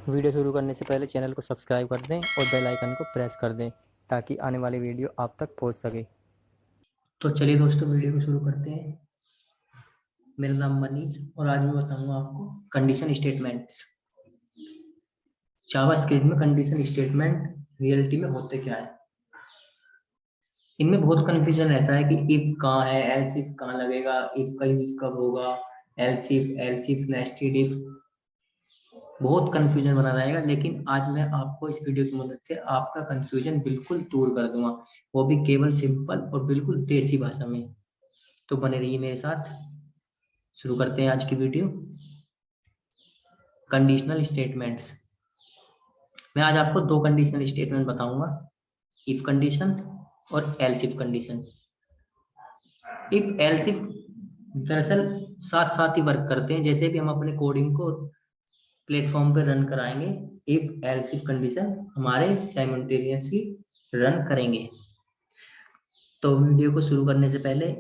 Video शुरू करने से पहले चैनल को सब्सक्राइब कर दें और बेल आइकन को प्रेस कर दें ताकि आने वाली वीडियो आप तक पहुंच सके। तो चलिए दोस्तों वीडियो को शुरू करते हैं। मेरा नाम मनीष और आज मैं बताऊंगा आपको कंडीशन स्टेटमेंट्स। जावास्क्रिप्ट में कंडीशन स्टेटमेंट रियलिटी में होते क्या है। इनमें बहुत कंफ्यूजन रहता है कि इफ कहाँ है, एल्स इफ कहाँ लगेगा, इफ का यूज कब होगा, एल्स इफ नेस्टेड इफ, बहुत कंफ्यूजन बना रहेगा। लेकिन आज मैं आपको इस वीडियो की मदद से आपका कंफ्यूजन बिल्कुल दूर कर दूंगा, वो भी केवल सिंपल और बिल्कुल देसी भाषा में। तो बने रहिए मेरे साथ। शुरू करते हैं आज की वीडियो। Conditional statements. मैं आज आपको दो कंडीशनल स्टेटमेंट बताऊंगा, इफ कंडीशन और else if condition. If else if दरअसल साथ साथ ही वर्क करते हैं। जैसे भी हम अपने कोडिंग को प्लेटफॉर्म पे रन कराएंगे, इफ एल्स इफ कंडीशन हमारे साइमल्टेनियसली रन करेंगे। तो वीडियो को शुरू करने से पहले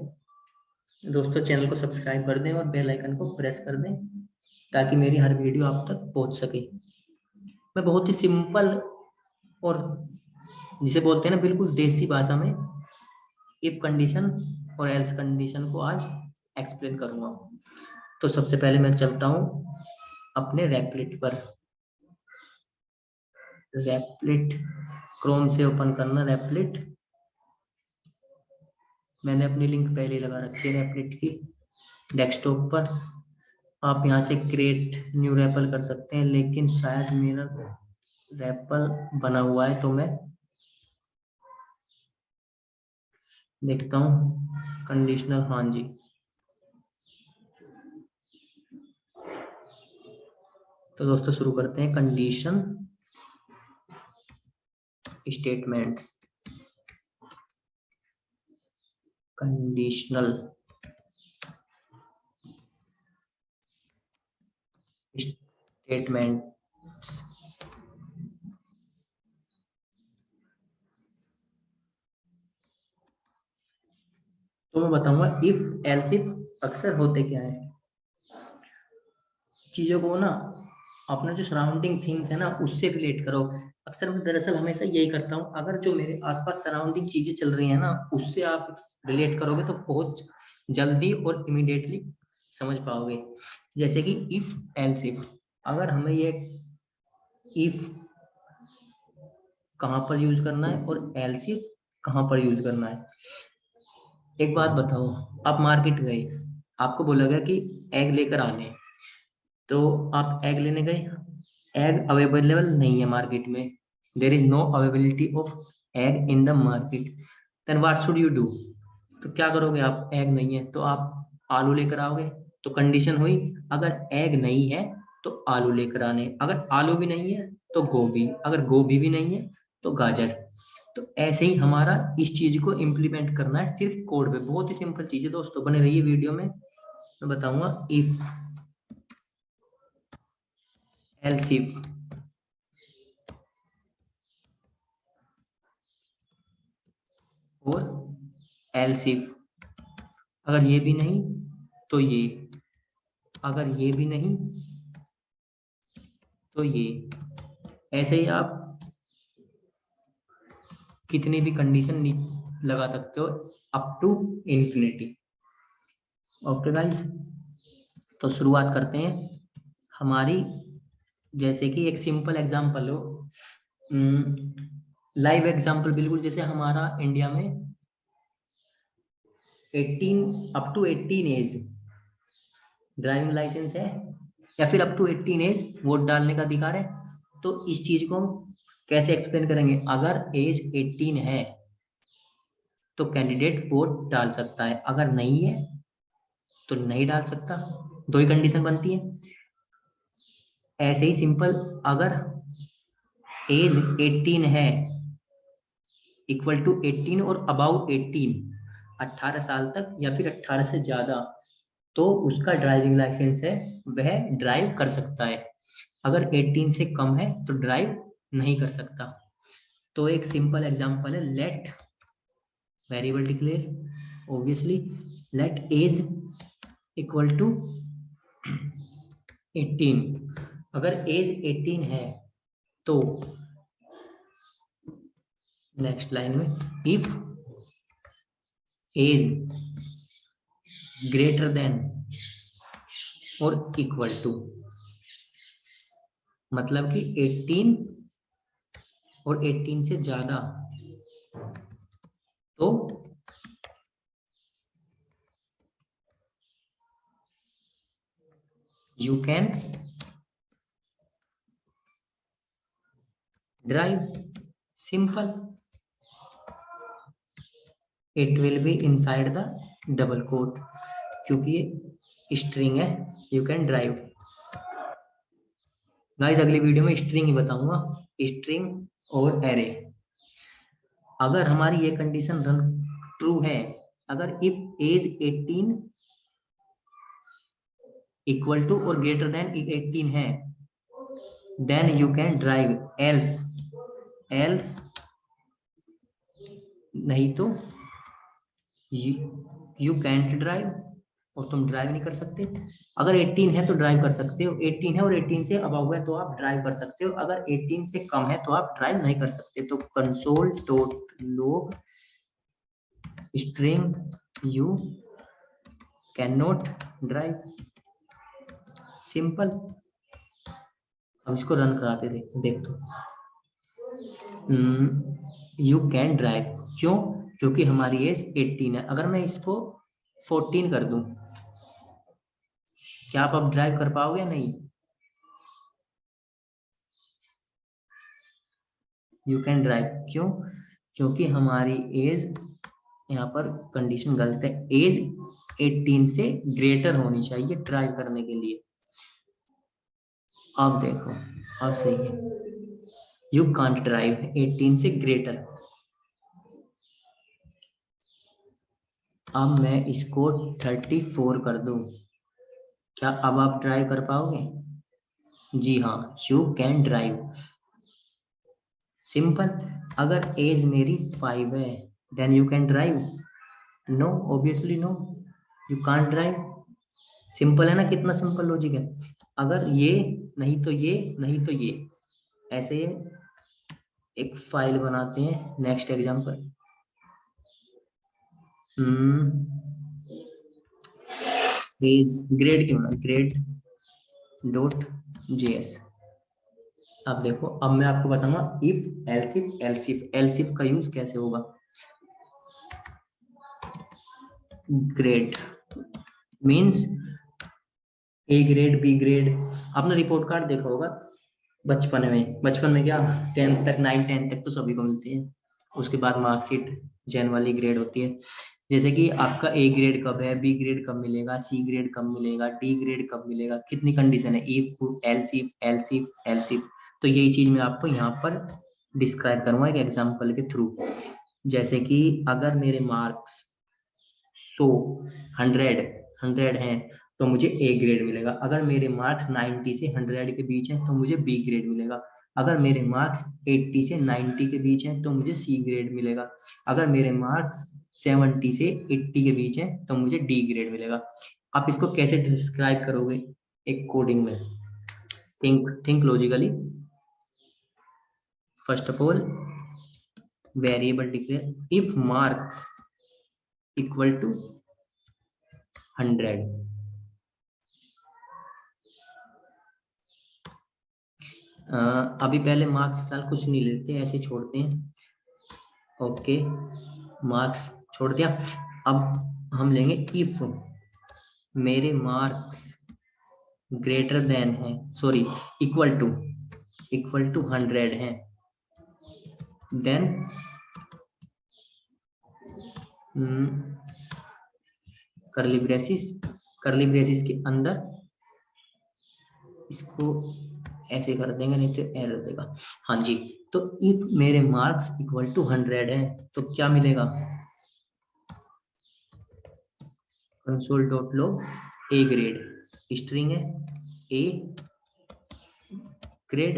दोस्तों चैनल को सब्सक्राइब कर दें और बेल आइकन को प्रेस कर दें ताकि मेरी हर वीडियो आप तक पहुंच सके। मैं बहुत ही सिंपल और जिसे बोलते हैं ना बिल्कुल देसी भाषा में इफ कंडीशन और एल्स कंडीशन को आज एक्सप्लेन करूंगा। तो सबसे पहले मैं चलता हूं अपने रैपलेट पर। रैपलेट क्रोम से ओपन करना रैपलेट। मैंने अपनी लिंक पहले लगा रखी है रैपलेट की डेस्कटॉप पर। आप यहाँ से क्रिएट न्यू रैपल कर सकते हैं, लेकिन शायद मेरा रैपल बना हुआ है तो मैं देखता हूँ कंडीशनल। हाँ जी, तो दोस्तों शुरू करते हैं कंडीशन स्टेटमेंट्स। Conditional statements. तो मैं बताऊंगा इफ एल्स इफ अक्सर होते क्या है। चीजों को ना अपना जो सराउंडिंग थिंग्स है ना उससे रिलेट करो। अक्सर मैं दरअसल हमेशा यही करता हूँ, अगर जो मेरे आसपास सराउंडिंग चीजें चल रही है ना उससे आप रिलेट करोगे तो बहुत जल्दी और इमीडिएटली समझ पाओगे। जैसे कि इफ एल्स इफ, अगर हमें ये इफ कहाँ पर यूज करना है और एल्स इफ कहाँ पर यूज करना है। एक बात बताओ, आप मार्केट गए, आपको बोला गया कि एग लेकर आने, तो आप एग लेने गए, एग अवेलेबल नहीं है मार्केट में, there is no availability of egg in the market, then what should you do. तो क्या करोगे आप, एग नहीं है तो आप आलू लेकर आओगे। तो कंडीशन हुई, अगर एग नहीं है तो आलू लेकर आने, अगर आलू भी नहीं है तो गोभी, अगर गोभी भी नहीं है तो गाजर। तो ऐसे ही हमारा इस चीज को इम्प्लीमेंट करना है सिर्फ कोड पे। बहुत ही सिंपल चीज है दोस्तों, बने रहिए वीडियो में। मैं बताऊंगा इफ एल्स इफ और एल्स इफ। अगर ये भी नहीं तो ये, अगर ये भी नहीं तो ये। ऐसे ही आप कितनी भी कंडीशन लगा सकते हो up to infinity. Okay guys, तो शुरुआत करते हैं हमारी। जैसे कि एक सिंपल एग्जांपल हो, लाइव एग्जांपल, बिल्कुल जैसे हमारा इंडिया में 18 up to 18 age driving licence है, या फिर अप टू 18 एज वोट डालने का अधिकार है। तो इस चीज को कैसे एक्सप्लेन करेंगे। अगर एज 18 है तो कैंडिडेट वोट डाल सकता है, अगर नहीं है तो नहीं डाल सकता। दो ही कंडीशन बनती है। ऐसे ही सिंपल, अगर एज 18 है इक्वल टू 18 और अबाउट 18, 18 साल तक या फिर 18 से ज्यादा, तो उसका ड्राइविंग लाइसेंस है, वह ड्राइव कर सकता है। अगर 18 से कम है तो ड्राइव नहीं कर सकता। तो एक सिंपल एग्जांपल है, let variable declare obviously let age equal to 18 अगर एज 18 है तो नेक्स्ट लाइन में इफ एज ग्रेटर देन और इक्वल टू, मतलब कि 18 और 18 से ज्यादा, तो you can drive. Simple. It will be inside the double quote, क्योंकि ये स्ट्रिंग है. You can drive. गाइस अगली वीडियो में स्ट्रिंग ही बताऊंगा, स्ट्रिंग और एरे. अगर हमारी ये कंडीशन रन ट्रू है, अगर इफ एज 18 इक्वल टू और ग्रेटर देन 18 है, then you can drive. Else नहीं तो यू कैंट ड्राइव, और तुम ड्राइव नहीं कर सकते. अगर 18 है तो ड्राइव कर सकते हो, 18 है और 18 से अबव है तो आप ड्राइव कर सकते हो, अगर 18 से कम है तो आप ड्राइव नहीं कर सकते. तो console dot log string you can not drive. Simple. अब इसको रन कराते देख दो. You can drive. क्यों? क्योंकि हमारी एज 18 है. अगर मैं इसको 14 कर दूं, क्या आप अब ड्राइव कर पाओगे या नहीं? You can drive. क्यों? क्योंकि हमारी एज, यहाँ पर कंडीशन गलत है, एज 18 से ग्रेटर होनी चाहिए ड्राइव करने के लिए. अब देखो, अब सही है. यू कांट ड्राइव 18 से ग्रेटर. अब मैं इसको 34 कर दूं, क्या अब आप ड्राइव कर पाओगे? जी हाँ, यू कैन ड्राइव. सिंपल. अगर एज मेरी 5 है, then you can drive? No, obviously no, you can't drive. Simple है ना, कितना सिंपल लॉजिक है. अगर ये नहीं तो ये नहीं तो ये, ऐसे एक फाइल बनाते हैं. नेक्स्ट एग्जांपल, ग्रेड क्यों ना, ग्रेड डॉट जेएस. अब देखो, अब मैं आपको बताऊंगा इफ एल्सिफ. एल्सिफ का यूज कैसे होगा. Grade means A grade, B grade. आपने रिपोर्ट कार्ड देखा होगा बचपन में क्या 10th तक, 9 10 तक तो सभी को मिलती है. उसके बाद मार्कशीट जेन वाली ग्रेड होती है. जैसे कि आपका ए ग्रेड कब है, बी ग्रेड कब मिलेगा, सी ग्रेड कब मिलेगा, डी ग्रेड कब मिलेगा, कितनी कंडीशन है, इफ, एल्सिफ, एल्सिफ, एल्सिफ. तो यही चीज मैं आपको यहाँ पर डिस्क्राइब करूंगा एक एग्जाम्पल के थ्रू. जैसे कि अगर मेरे मार्क्स 100 100 हैं तो मुझे ए ग्रेड मिलेगा. अगर मेरे मार्क्स 90 से 100 के बीच हैं तो मुझे बी ग्रेड मिलेगा. अगर मेरे मार्क्स 80 से 90 के बीच हैं तो मुझे सी ग्रेड मिलेगा. अगर मेरे मार्क्स 70 से 80 के बीच हैं तो मुझे डी ग्रेड मिलेगा. आप इसको कैसे डिस्क्राइब करोगे एक कोडिंग में? Think logically. First of all, variable declare if marks equal to 100. अभी पहले मार्क्स फिलहाल कुछ नहीं लेते, ऐसे छोड़ते हैं. ओके, मार्क्स छोड़ दिया. अब हम लेंगे इफ मेरे मार्क्स ग्रेटर देन है, सॉरी, इक्वल टू 100 है, देन करली ब्रेसिस के अंदर इसको ऐसे कर देंगे, नहीं तो एरर देगा. हाँ जी. तो इफ मेरे मार्क्स इक्वल टू 100 है तो क्या मिलेगा? Console dot log A grade, string है A grade.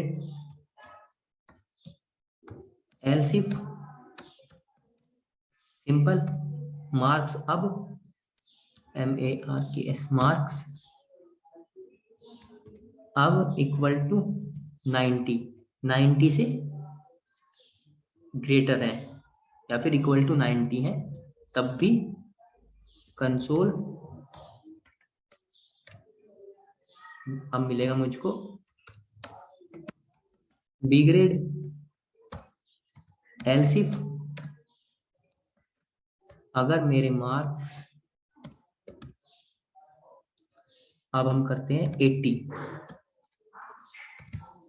Else if simple. Marks अब MARKS मार्क्स अब इक्वल टू 90, 90 से ग्रेटर है या फिर इक्वल टू 90 है, तब भी कंसोल अब मिलेगा मुझको बी ग्रेड। एल्स इफ अगर मेरे मार्क्स, अब हम करते हैं 80,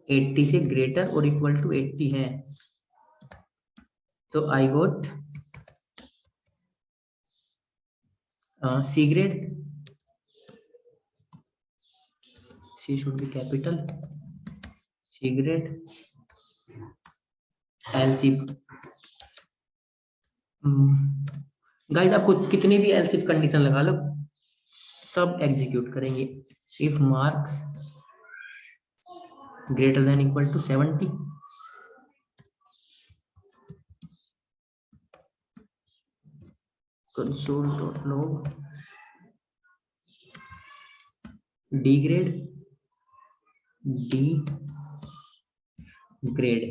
80 से ग्रेटर और इक्वल टू 80 है, तो I got C grade. C should be capital, C grade. Else if guys आपको कितनी भी एल्स इफ कंडीशन लगा लो, सब एग्जीक्यूट करेंगे। If marks greater than equal to 70, console.log D grade, D grade.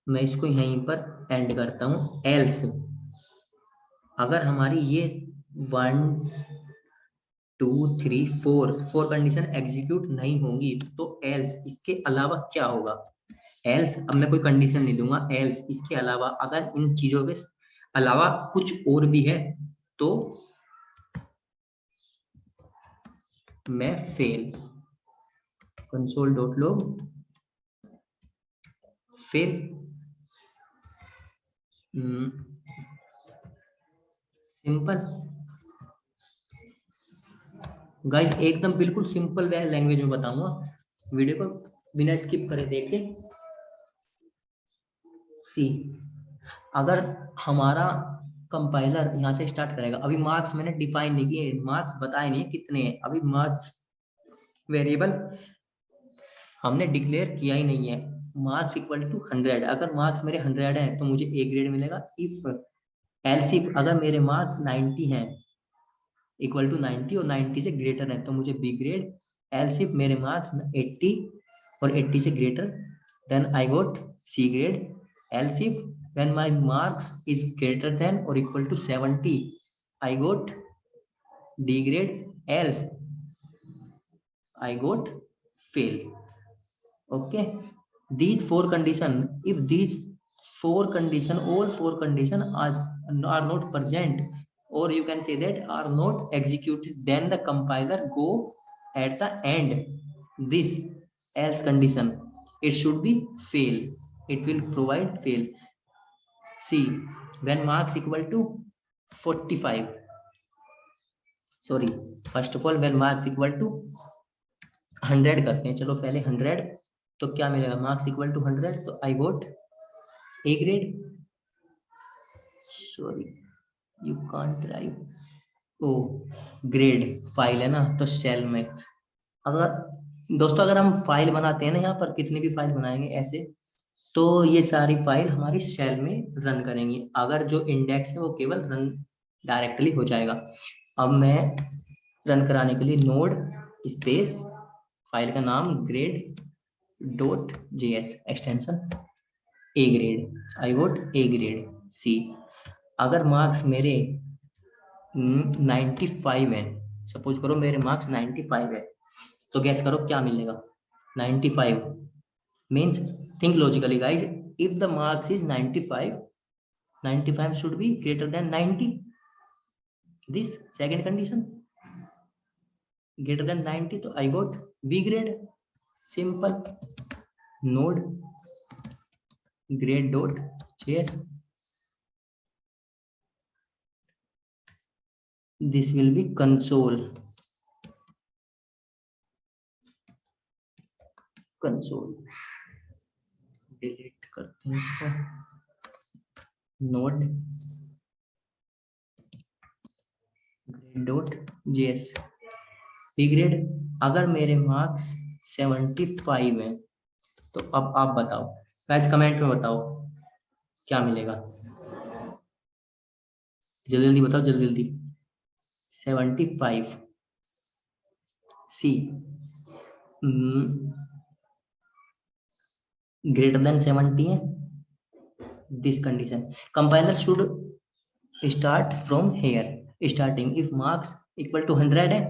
मैं इसको यहीं पर एंड करता हूं। एल्स अगर हमारी ये 1 2 3 4 कंडीशन एग्जीक्यूट नहीं होंगी, तो एल्स इसके अलावा क्या होगा? एल्स अब मैं कोई कंडीशन नहीं दूंगा, एल्स इसके अलावा अगर इन चीजों के अलावा कुछ और भी है तो मैं fail. console.log fail. Simple guys, एकदम बिल्कुल सिंपल लैंग्वेज में बताऊंगा, वीडियो को बिना स्किप करे देखें। सी अगर हमारा कंपाइलर यहाँ से स्टार्ट करेगा, अभी मार्क्स मैंने डिफाइन नहीं किए, मार्क्स बताए नहीं कितने हैं, अभी मार्क्स वेरिएबल हमने डिक्लेयर किया ही नहीं है। मार्क्स इक्वल टू 100, अगर मार्क्स मेरे 100 है तो मुझे ए ग्रेड मिलेगा। इफ एल्स इफ अगर मेरे मार्क्स 90 हैं, इक्वल टू 90 और 90 से ग्रेटर है तो मुझे बी ग्रेड। एल्स इफ मेरे मार्क्स 80 और 80 से greater, then I got C grade. Else if when my marks is greater than or equal to 70, I got D grade. Else I got fail. Okay, these four condition, if these four condition, all four condition are not present, or you can say that are not executed, then the compiler go at the end this else condition, it should be fail, it will provide fail. See, when marks equal to 45, sorry, first of all when marks equal to 100 करते हैं, चलो पहले 100, तो क्या मिलेगा? Marks equal to 100, तो I got A grade. Sorry, you can't write. O grade file है ना, तो सेल में अगर दोस्तों अगर हम फाइल बनाते हैं ना, यहाँ पर कितनी भी फाइल बनाएंगे ऐसे, तो ये सारी फाइल हमारी सेल में रन करेंगी। अगर जो इंडेक्स है वो केवल रन डायरेक्टली हो जाएगा। अब मैं रन कराने के लिए नोड स्पेस फाइल का नाम grade.js extension A grade, I got A grade. See अगर मार्क्स मेरे 95 है, सपोज करो मेरे मार्क्स 95 है, तो गैस करो क्या मिलेगा? 95 means think logically guys, if the marks is 95, 95 should be greater than 90, this second condition greater than 90, तो I got B grade. Simple. Node grade.js, this will be console delete करते हैं इसको। Node grade.js B grade. अगर मेरे marks 75 है, तो अब आप बताओ गाइस, कमेंट में बताओ क्या मिलेगा, जल्दी जल्दी बताओ, जल्दी जल्दी। 75 सी greater than 70 है, this condition compiler should start from here starting if marks equal to 100 है,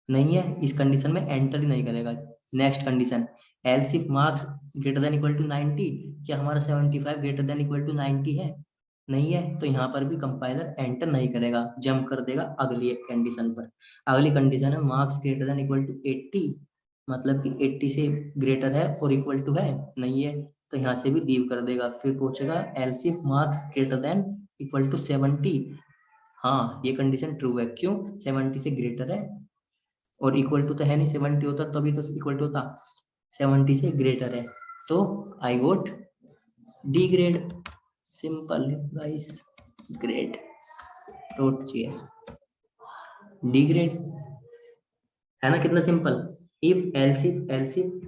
नहीं है, इस कंडीशन में एंटर ही नहीं करेगा। Next condition else if marks greater than equal to 90, क्या हमारा 75 ग्रेटर देन इक्वल टू 90 है, नहीं है, तो यहाँ पर भी कंपाइलर एंटर नहीं करेगा, जंप कर देगा अगली एक कंडीशन पर। अगली कंडीशन है marks greater than equal to 80, मतलब कि 80 से ग्रेटर है और इक्वल टू है, नहीं है, तो यहाँ से भी लीव कर देगा। फिर पूछेगा else if marks greater than equal to 70, हाँ ये कंडीशन ट्रू है, क्यों, 70 से ग्रेटर है और इक्वल टू तो है नहीं, 70 होता तभी तो इक्वल टू होता, 70 से ग्रेटर है, तो I got D grade. Simple guys, grade dot JS, D grade है ना, कितना सिंपल। इफ एल्सिफ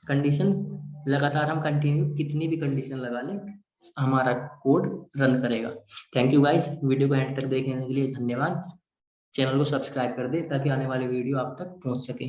कंडीशन लगातार हम कंटिन्यू कितनी भी कंडीशन लगा लें हमारा कोड रन करेगा। थैंक यू गाइस, वीडियो को एंड तक देखने के लिए धन्यवाद। चैनल को सब्सक्राइब कर दे ताकि आने वाली वीडियो आप तक पहुंच सके।